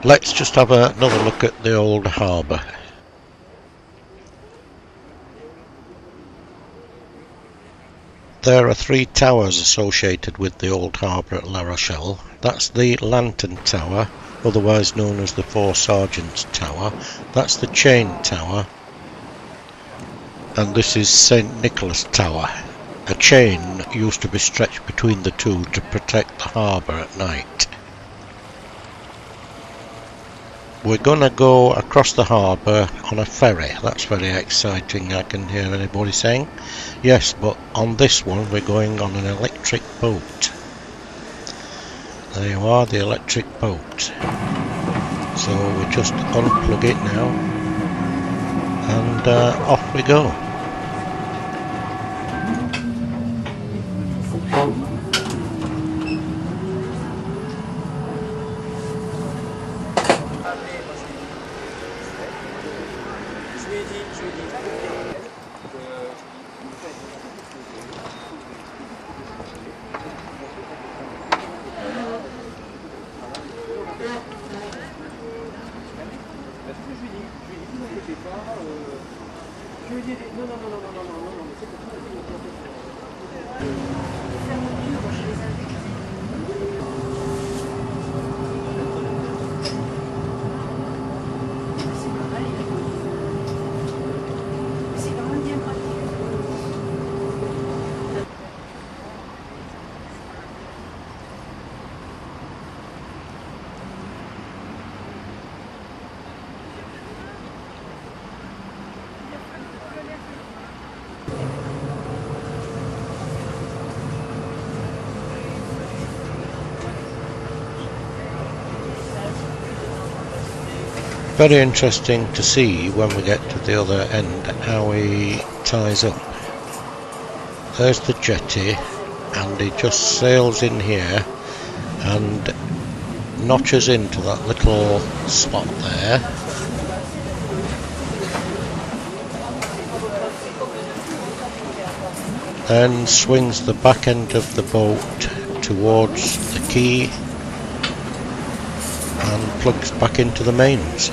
Let's just have another look at the old harbour. There are 3 towers associated with the old harbour at La Rochelle. That's the Lantern Tower, otherwise known as the Four Sergeants Tower. That's the Chain Tower. And this is St Nicholas Tower. A chain used to be stretched between the two to protect the harbour at night. We're going to go across the harbour on a ferry. That's very exciting, I can hear anybody saying. Yes, but on this one we're going on an electric boat. There you are, the electric boat. So we just unplug it now and off we go. Very interesting to see when we get to the other end how he ties up. There's the jetty and he just sails in here and notches into that little slot there. Then swings the back end of the boat towards the quay and plugs back into the mains.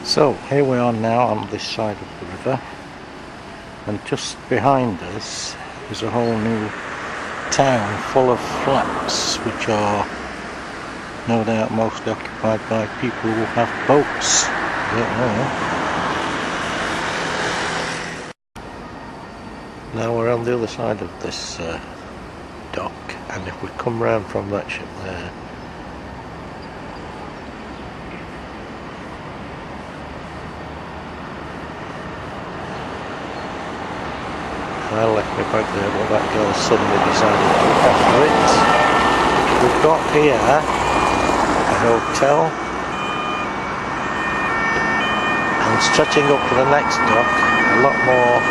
So here we are now on this side of the river, and just behind us is a whole new town full of flats which are no doubt mostly occupied by people who have boats. I don't know. Now we're on the other side of this dock, and if we come round from that ship there, I left me back there, but that girl suddenly decided to look after it. We've got here a hotel, and stretching up to the next dock, a lot more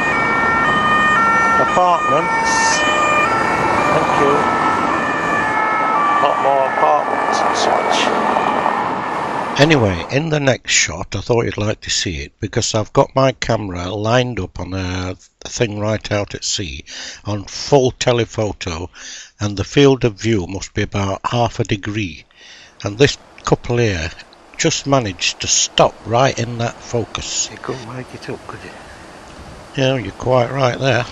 apartments. Thank you. A lot more apartments and such. Anyway, in the next shot, I thought you'd like to see it because I've got my camera lined up on a thing right out at sea on full telephoto, and the field of view must be about half a degree. And this couple here just managed to stop right in that focus. You couldn't make it up, could you? Yeah, you're quite right there.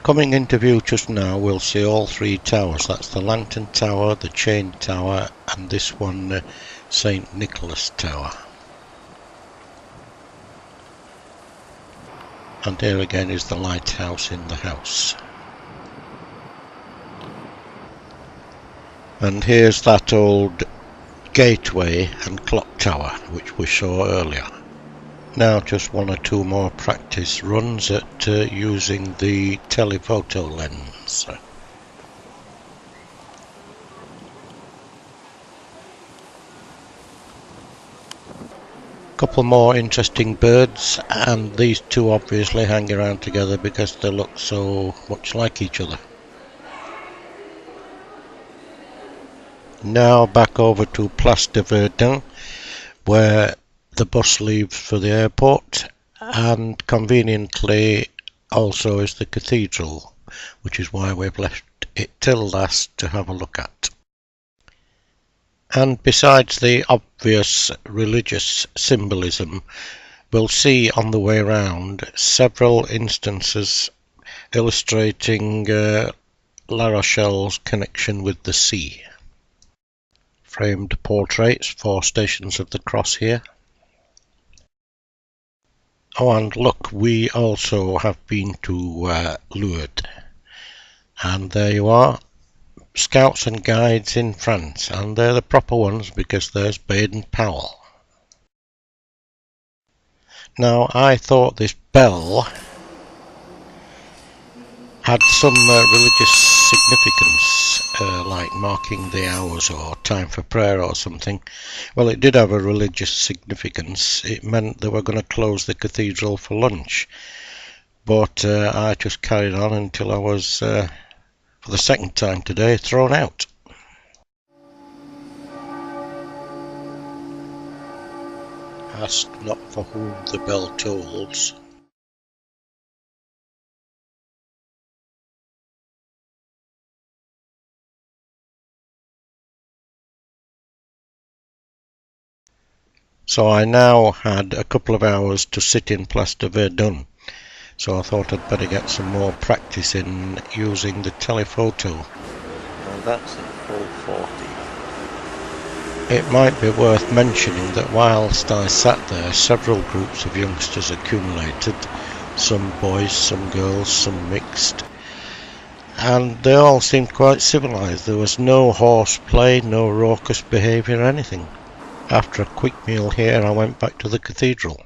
Coming into view just now, we'll see all 3 towers. That's the Lantern Tower, the Chain Tower, and this one, St Nicholas Tower. And here again is the lighthouse in the house. And here's that old gateway and clock tower which we saw earlier. Now just 1 or 2 more practice runs at using the telephoto lens. Couple more interesting birds, and these two obviously hang around together because they look so much like each other. Now back over to Place de Verdun, where the bus leaves for the airport, and conveniently also is the cathedral, which is why we've left it till last to have a look at. And besides the obvious religious symbolism, we'll see on the way round several instances illustrating La Rochelle's connection with the sea. Framed portraits for Stations of the Cross here. Oh, and look, we also have been to Lourdes. And there you are, Scouts and Guides in France, and they're the proper ones because there's Baden-Powell. Now, I thought this bell had some religious significance, like marking the hours or time for prayer or something. Well, it did have a religious significance. It meant they were going to close the cathedral for lunch. But I just carried on until I was, for the second time today, thrown out. Ask not for whom the bell tolls. So I now had a couple of hours to sit in Place de Verdun, so I thought I'd better get some more practice in using the telephoto. Well, that's at full 40. It might be worth mentioning that whilst I sat there, several groups of youngsters accumulated, some boys, some girls, some mixed, and they all seemed quite civilised. There was no horseplay, no raucous behaviour, anything. After a quick meal here, I went back to the cathedral.